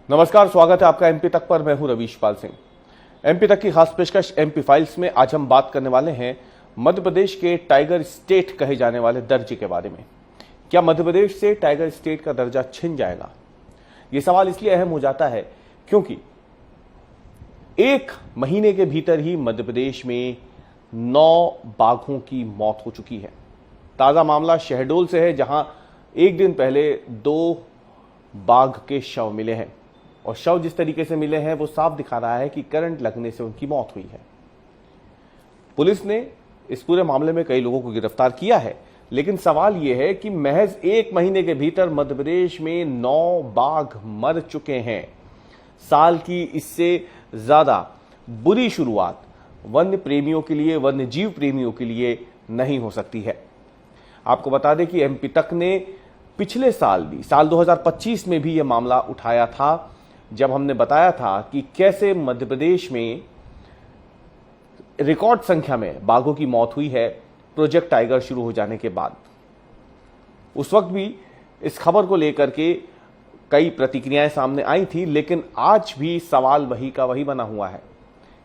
नमस्कार, स्वागत है आपका एमपी तक पर। मैं हूं रवीश पाल सिंह। एमपी तक की खास पेशकश एमपी फाइल्स में आज हम बात करने वाले हैं मध्य प्रदेश के टाइगर स्टेट कहे जाने वाले दर्जे के बारे में। क्या मध्य प्रदेश से टाइगर स्टेट का दर्जा छिन जाएगा? यह सवाल इसलिए अहम हो जाता है क्योंकि एक महीने के भीतर ही मध्य प्रदेश में 9 बाघों की मौत हो चुकी है। ताजा मामला शहडोल से है, जहां एक दिन पहले 2 बाघ के शव मिले हैं और शव जिस तरीके से मिले हैं वो साफ दिखा रहा है कि करंट लगने से उनकी मौत हुई है। पुलिस ने इस पूरे मामले में कई लोगों को गिरफ्तार किया है, लेकिन सवाल यह है कि महज एक महीने के भीतर मध्य प्रदेश में 9 बाघ मर चुके हैं। साल की इससे ज्यादा बुरी शुरुआत वन्य प्रेमियों के लिए, वन्य जीव प्रेमियों के लिए नहीं हो सकती है। आपको बता दें कि एमपी तक ने पिछले साल भी, साल 2025 में भी यह मामला उठाया था, जब हमने बताया था कि कैसे मध्य प्रदेश में रिकॉर्ड संख्या में बाघों की मौत हुई है प्रोजेक्ट टाइगर शुरू हो जाने के बाद। उस वक्त भी इस खबर को लेकर के कई प्रतिक्रियाएं सामने आई थी, लेकिन आज भी सवाल वही का वही बना हुआ है।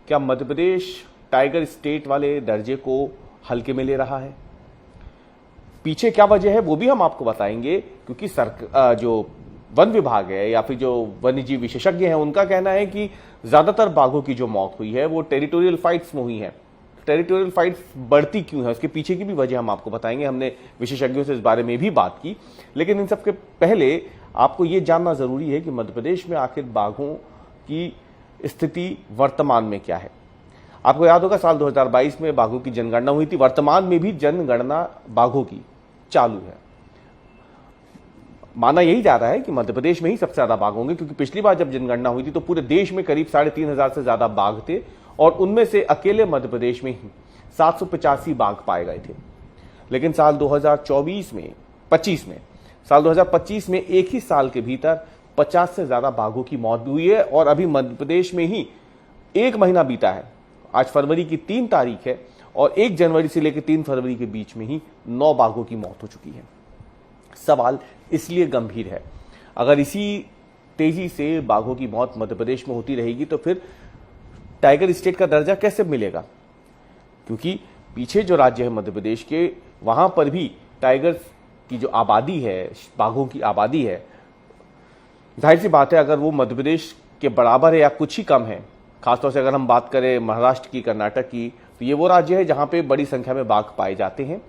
क्या मध्य प्रदेश टाइगर स्टेट वाले दर्जे को हल्के में ले रहा है? पीछे क्या वजह है वो भी हम आपको बताएंगे, क्योंकि जो वन विभाग है या फिर जो वन्यजीव विशेषज्ञ हैं उनका कहना है कि ज्यादातर बाघों की जो मौत हुई है वो टेरिटोरियल फाइट्स में हुई है। टेरिटोरियल फाइट्स बढ़ती क्यों है, उसके पीछे की भी वजह हम आपको बताएंगे। हमने विशेषज्ञों से इस बारे में भी बात की, लेकिन इन सबके पहले आपको ये जानना जरूरी है कि मध्य प्रदेश में आखिर बाघों की स्थिति वर्तमान में क्या है। आपको याद होगा साल 2022 में बाघों की जनगणना हुई थी। वर्तमान में भी जनगणना बाघों की चालू है। माना यही जा रहा है कि मध्य प्रदेश में ही सबसे ज्यादा बाघ होंगे, क्योंकि पिछली बार जब जनगणना हुई थी तो पूरे देश में करीब 3,500 से ज्यादा बाघ थे और उनमें से अकेले मध्य प्रदेश में ही 785 बाघ पाए गए थे। लेकिन साल 2024 में 2025 में एक ही साल के भीतर 50 से ज्यादा बाघों की मौत भी हुई है और अभी मध्य प्रदेश में ही एक महीना बीता है। आज फरवरी की 3 तारीख है और 1 जनवरी से लेकर 3 फरवरी के बीच में ही 9 बाघों की मौत हो चुकी है। सवाल इसलिए गंभीर है, अगर इसी तेजी से बाघों की मौत मध्य प्रदेश में होती रहेगी तो फिर टाइगर स्टेट का दर्जा कैसे मिलेगा? क्योंकि पीछे जो राज्य है मध्य प्रदेश के, वहां पर भी टाइगर की जो आबादी है, बाघों की आबादी है, जाहिर सी बात है अगर वो मध्य प्रदेश के बराबर है या कुछ ही कम है, खासतौर से अगर हम बात करें महाराष्ट्र की, कर्नाटक की, तो ये वो राज्य है जहां पे बड़ी संख्या में बाघ पाए जाते हैं।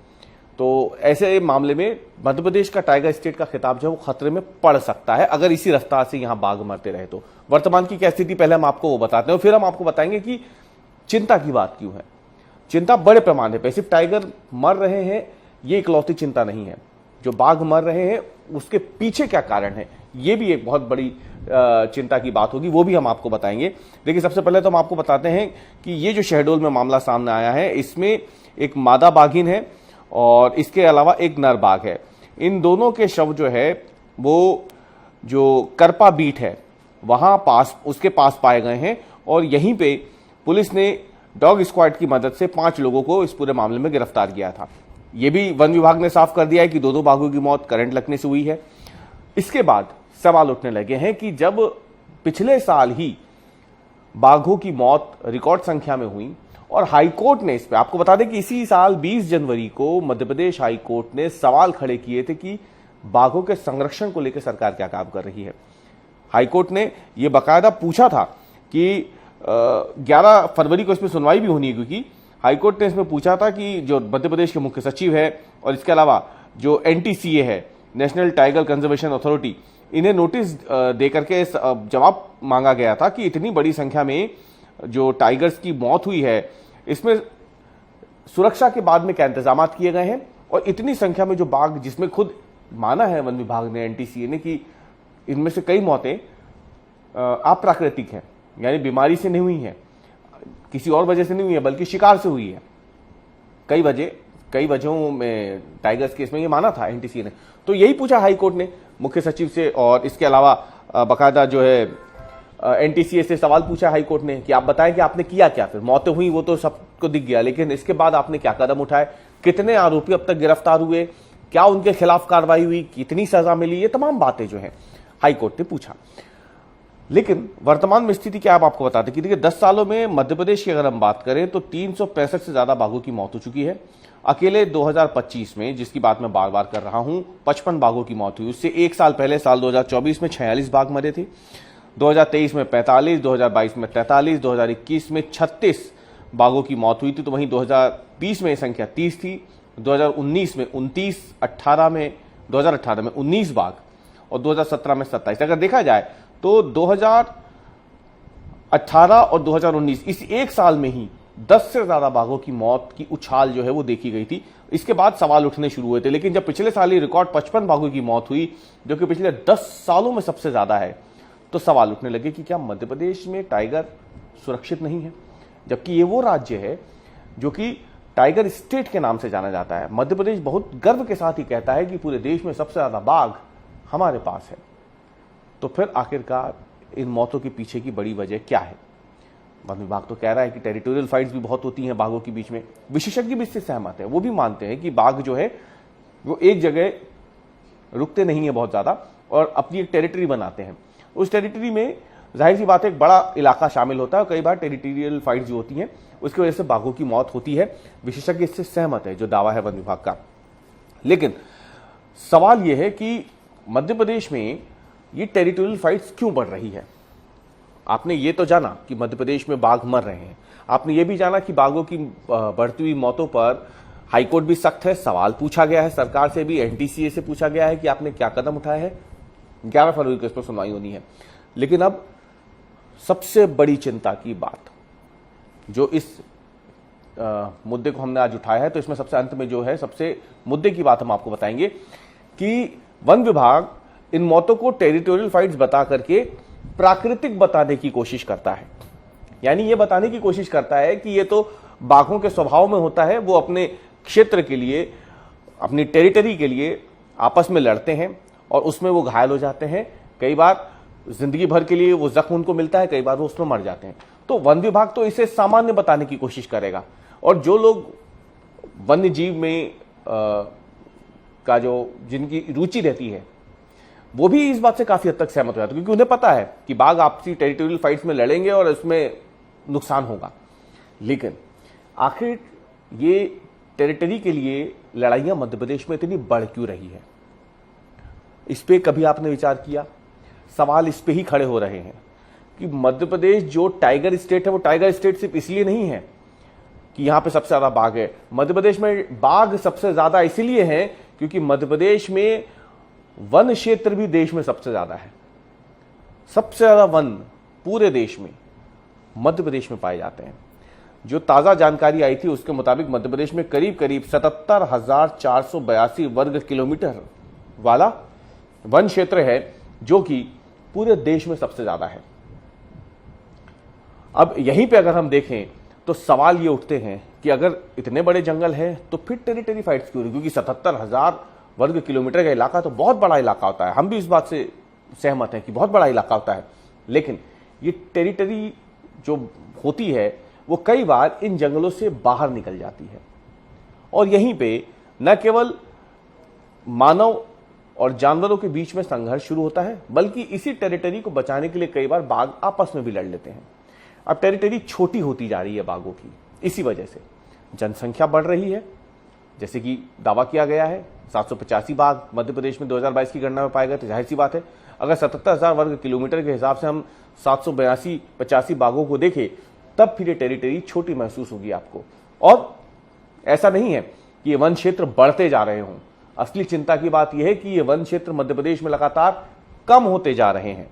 तो ऐसे मामले में मध्य प्रदेश का टाइगर स्टेट का खिताब जो है वो खतरे में पड़ सकता है अगर इसी रफ्तार से यहां बाघ मरते रहे तो। वर्तमान की क्या स्थिति पहले हम आपको वो बताते हैं और फिर हम आपको बताएंगे कि चिंता की बात क्यों है। चिंता बड़े पैमाने पर, सिर्फ टाइगर मर रहे हैं ये इकलौती चिंता नहीं है। जो बाघ मर रहे हैं उसके पीछे क्या कारण है, ये भी एक बहुत बड़ी चिंता की बात होगी, वो भी हम आपको बताएंगे। देखिए, सबसे पहले तो हम आपको बताते हैं कि ये जो शहडोल में मामला सामने आया है, इसमें एक मादा बाघिन है और इसके अलावा एक नर बाघ है। इन दोनों के शव जो है वो जो करपा बीट है वहां पास, उसके पास पाए गए हैं और यहीं पे पुलिस ने डॉग स्क्वाड की मदद से 5 लोगों को इस पूरे मामले में गिरफ्तार किया था। यह भी वन विभाग ने साफ कर दिया है कि 2 बाघों की मौत करंट लगने से हुई है। इसके बाद सवाल उठने लगे हैं कि जब पिछले साल ही बाघों की मौत रिकॉर्ड संख्या में हुई और हाईकोर्ट ने इस पे, आपको बता दें कि इसी साल 20 जनवरी को मध्य प्रदेश हाईकोर्ट ने सवाल खड़े किए थे कि बाघों के संरक्षण को लेकर सरकार क्या काम कर रही है। हाईकोर्ट ने यह बाकायदा पूछा था कि 11 फरवरी को इसमें सुनवाई भी होनी है, क्योंकि हाईकोर्ट ने इसमें पूछा था कि जो मध्य प्रदेश के मुख्य सचिव है और इसके अलावा जो NTCA है, नेशनल टाइगर कंजर्वेशन अथॉरिटी, इन्हें नोटिस देकर के जवाब मांगा गया था कि इतनी बड़ी संख्या में जो टाइगर्स की मौत हुई है इसमें सुरक्षा के बाद में क्या इंतजाम किए गए हैं और इतनी संख्या में जो बाघ, जिसमें खुद माना है वन विभाग ने, NTCA ने, कि इनमें से कई मौतें अप्राकृतिक हैं, यानी बीमारी से नहीं हुई हैं, किसी और वजह से नहीं हुई है, बल्कि शिकार से हुई है। कई वजहों में टाइगर्स केस में ये माना था NTCA ने। तो यही पूछा हाईकोर्ट ने मुख्य सचिव से और इसके अलावा बाकायदा जो है NTCA से सवाल पूछा हाईकोर्ट ने कि आप बताएं कि आपने किया क्या। फिर मौतें हुई वो तो सबको दिख गया, लेकिन इसके बाद आपने क्या कदम उठाए, कितने आरोपी अब तक गिरफ्तार हुए, क्या उनके खिलाफ कार्रवाई हुई, कितनी सजा मिली, ये तमाम बातें जो है हाईकोर्ट ने पूछा। लेकिन वर्तमान में स्थिति क्या, आप आपको बताते कि देखिए 10 सालों में मध्य प्रदेश की अगर हम बात करें तो 365 से ज्यादा बाघों की मौत हो चुकी है। अकेले 2025 में, जिसकी बात मैं बार बार कर रहा हूं, 55 बाघों की मौत हुई। उससे एक साल पहले साल 2024 में 46 बाघ मरे थे, 2023 में 45, 2022 में 43, 2021 में 36 बाघों की मौत हुई थी। तो वहीं 2020 में संख्या 30 थी, 2019 में 29, 2018 में 19 बाघ और 2017 में 27। अगर देखा जाए तो 2018 और 2019 इस एक साल में ही 10 से ज्यादा बाघों की मौत की उछाल जो है वो देखी गई थी। इसके बाद सवाल उठने शुरू हुए थे, लेकिन जब पिछले साल ही रिकॉर्ड 55 बाघों की मौत हुई, जो कि पिछले 10 सालों में सबसे ज्यादा है, तो सवाल उठने लगे कि क्या मध्य प्रदेश में टाइगर सुरक्षित नहीं है, जबकि ये वो राज्य है जो कि टाइगर स्टेट के नाम से जाना जाता है। मध्य प्रदेश बहुत गर्व के साथ ही कहता है कि पूरे देश में सबसे ज्यादा बाघ हमारे पास है। तो फिर आखिरकार इन मौतों के पीछे की बड़ी वजह क्या है? वन विभाग तो कह रहा है कि टेरिटोरियल फाइट्स भी बहुत होती हैं बाघों के बीच में। विशेषज्ञ भी इससे सहमत है, वो भी मानते हैं कि बाघ जो है वो एक जगह रुकते नहीं है बहुत ज्यादा और अपनी एक टेरिटरी बनाते हैं। उस टेरिटरी में जाहिर सी बात है एक बड़ा इलाका शामिल होता है और कई बार टेरिटोरियल फाइट्स जो होती हैं उसकी वजह से बाघों की मौत होती है। विशेषज्ञ इससे सहमत है, जो दावा है वन विभाग का। लेकिन सवाल यह है कि मध्य प्रदेश में ये टेरिटोरियल फाइट्स क्यों बढ़ रही है? आपने ये तो जाना कि मध्य प्रदेश में बाघ मर रहे हैं, आपने ये भी जाना कि बाघों की बढ़ती हुई मौतों पर हाईकोर्ट भी सख्त है। सवाल पूछा गया है सरकार से भी, एनटीसीए से पूछा गया है कि आपने क्या कदम उठाया है। 11 फरवरी को इस पर सुनवाई होनी है। लेकिन अब सबसे बड़ी चिंता की बात जो इस मुद्दे को हमने आज उठाया है, तो इसमें सबसे अंत में जो है सबसे मुद्दे की बात हम आपको बताएंगे कि वन विभाग इन मौतों को टेरिटोरियल फाइट्स बता करके प्राकृतिक बताने की कोशिश करता है। यानी ये बताने की कोशिश करता है कि ये तो बाघों के स्वभाव में होता है, वो अपने क्षेत्र के लिए, अपनी टेरिटरी के लिए आपस में लड़ते हैं और उसमें वो घायल हो जाते हैं। कई बार जिंदगी भर के लिए वो जख्म उनको मिलता है, कई बार वो उसमें मर जाते हैं। तो वन विभाग तो इसे सामान्य बताने की कोशिश करेगा और जो लोग वन्य जीव में का जो जिनकी रुचि रहती है वो भी इस बात से काफी हद तक सहमत हो जाते हैं, क्योंकि उन्हें पता है कि बाघ आपसी टेरिटोरियल फाइट्स में लड़ेंगे और उसमें नुकसान होगा। लेकिन आखिर ये टेरिटरी के लिए लड़ाइयां मध्य प्रदेश में इतनी बढ़ क्यों रही है? इस पे कभी आपने विचार किया? सवाल इस पे ही खड़े हो रहे हैं कि मध्य प्रदेश जो टाइगर स्टेट है वो टाइगर स्टेट सिर्फ इसलिए नहीं है कि यहां पे सबसे ज्यादा बाघ है। मध्य प्रदेश में बाघ सबसे ज्यादा इसलिए है क्योंकि मध्य प्रदेश में वन क्षेत्र भी देश में सबसे ज्यादा है। सबसे ज्यादा वन पूरे देश में मध्य प्रदेश में पाए जाते हैं। जो ताजा जानकारी आई थी उसके मुताबिक मध्य प्रदेश में करीब करीब 77,482 वर्ग किलोमीटर वाला वन क्षेत्र है, जो कि पूरे देश में सबसे ज्यादा है। अब यहीं पे अगर हम देखें तो सवाल ये उठते हैं कि अगर इतने बड़े जंगल हैं तो फिर टेरिटरी फाइट्स क्यों? क्योंकि 77,000 वर्ग किलोमीटर का इलाका तो बहुत बड़ा इलाका होता है। हम भी इस बात से सहमत हैं कि बहुत बड़ा इलाका होता है, लेकिन ये टेरिटरी जो होती है वो कई बार इन जंगलों से बाहर निकल जाती है और यहीं पे न केवल मानव और जानवरों के बीच में संघर्ष शुरू होता है, बल्कि इसी टेरिटरी को बचाने के लिए कई बार बाघ आपस में भी लड़ लेते हैं। अब टेरिटरी छोटी होती जा रही है बाघों की, इसी वजह से जनसंख्या बढ़ रही है। जैसे कि दावा किया गया है 785 बाघ मध्य प्रदेश में 2022 की गणना में पाए गए, तो जाहिर सी बात है अगर 77,000 वर्ग किलोमीटर के हिसाब से हम 782-85 बाघों को देखें तब फिर ये टेरिटरी छोटी महसूस होगी आपको। और ऐसा नहीं है कि ये वन क्षेत्र बढ़ते जा रहे हों, असली चिंता की बात यह है कि ये वन क्षेत्र मध्य प्रदेश में लगातार कम होते जा रहे हैं।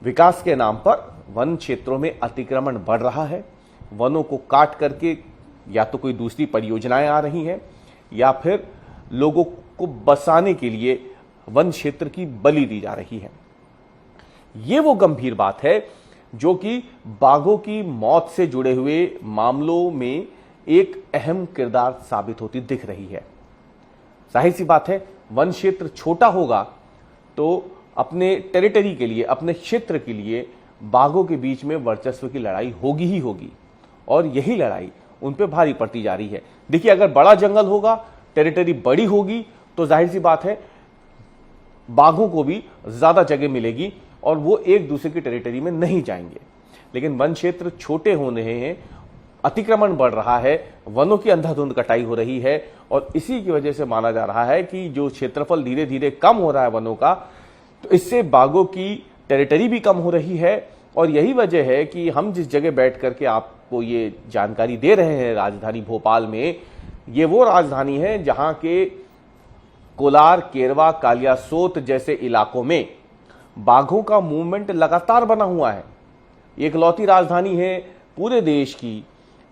विकास के नाम पर वन क्षेत्रों में अतिक्रमण बढ़ रहा है। वनों को काट करके या तो कोई दूसरी परियोजनाएं आ रही हैं या फिर लोगों को बसाने के लिए वन क्षेत्र की बलि दी जा रही है। यह वो गंभीर बात है जो कि बाघों की मौत से जुड़े हुए मामलों में एक अहम किरदार साबित होती दिख रही है। जाहिर सी बात है वन क्षेत्र छोटा होगा तो अपने टेरिटरी के लिए, अपने क्षेत्र के लिए बाघों के बीच में वर्चस्व की लड़ाई होगी ही होगी और यही लड़ाई उन पे भारी पड़ती जा रही है। देखिए अगर बड़ा जंगल होगा, टेरिटरी बड़ी होगी तो जाहिर सी बात है बाघों को भी ज्यादा जगह मिलेगी और वो एक दूसरे की टेरिटरी में नहीं जाएंगे। लेकिन वन क्षेत्र छोटे हो रहे हैं, अतिक्रमण बढ़ रहा है, वनों की अंधाधुंध कटाई हो रही है और इसी की वजह से माना जा रहा है कि जो क्षेत्रफल धीरे धीरे कम हो रहा है वनों का, तो इससे बाघों की टेरिटरी भी कम हो रही है। और यही वजह है कि हम जिस जगह बैठ करके आपको ये जानकारी दे रहे हैं राजधानी भोपाल में, ये वो राजधानी है जहां के कोलार, केरवा, कालियासोत जैसे इलाकों में बाघों का मूवमेंट लगातार बना हुआ है। ये इकलौती राजधानी है पूरे देश की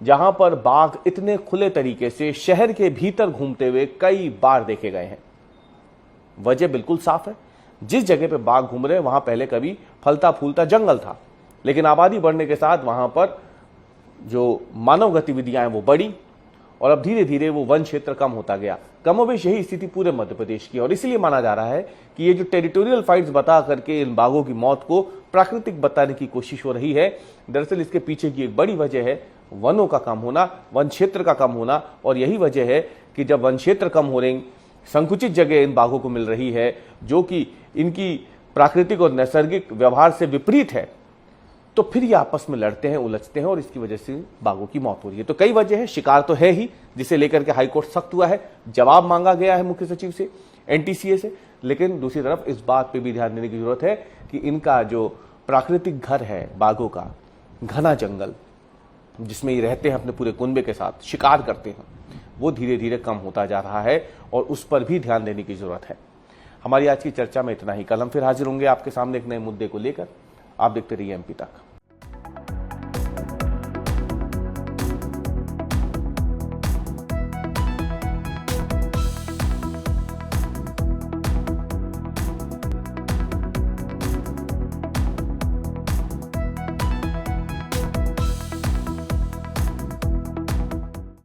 जहां पर बाघ इतने खुले तरीके से शहर के भीतर घूमते हुए कई बार देखे गए हैं। वजह बिल्कुल साफ है, जिस जगह पे बाघ घूम रहे हैं वहां पहले कभी फलता फूलता जंगल था, लेकिन आबादी बढ़ने के साथ वहां पर जो मानव गतिविधियां हैं वो बढ़ी और अब धीरे धीरे वो वन क्षेत्र कम होता गया। कमोबेश यही स्थिति पूरे मध्य प्रदेश की, और इसलिए माना जा रहा है कि ये जो टेरिटोरियल फाइट्स बता करके इन बाघों की मौत को प्राकृतिक बताने की कोशिश हो रही है, दरअसल इसके पीछे की एक बड़ी वजह है वनों का कम होना, वन क्षेत्र का कम होना। और यही वजह है कि जब वन क्षेत्र कम हो रहे, संकुचित जगह इन बाघों को मिल रही है जो कि इनकी प्राकृतिक और नैसर्गिक व्यवहार से विपरीत है, तो फिर ये आपस में लड़ते हैं, उलझते हैं और इसकी वजह से बाघों की मौत हो रही है। तो कई वजह है, शिकार तो है ही, जिसे लेकर के हाईकोर्ट सख्त हुआ है, जवाब मांगा गया है मुख्य सचिव से, एनटीसीए से। लेकिन दूसरी तरफ इस बात पे भी ध्यान देने की जरूरत है कि इनका जो प्राकृतिक घर है बाघों का, घना जंगल जिसमें ये रहते हैं अपने पूरे कुनबे के साथ, शिकार करते हैं, वो धीरे धीरे कम होता जा रहा है और उस पर भी ध्यान देने की जरूरत है। हमारी आज की चर्चा में इतना ही। कल हम फिर हाजिर होंगे आपके सामने एक नए मुद्दे को लेकर। आप देखते रहिए एमपी तक।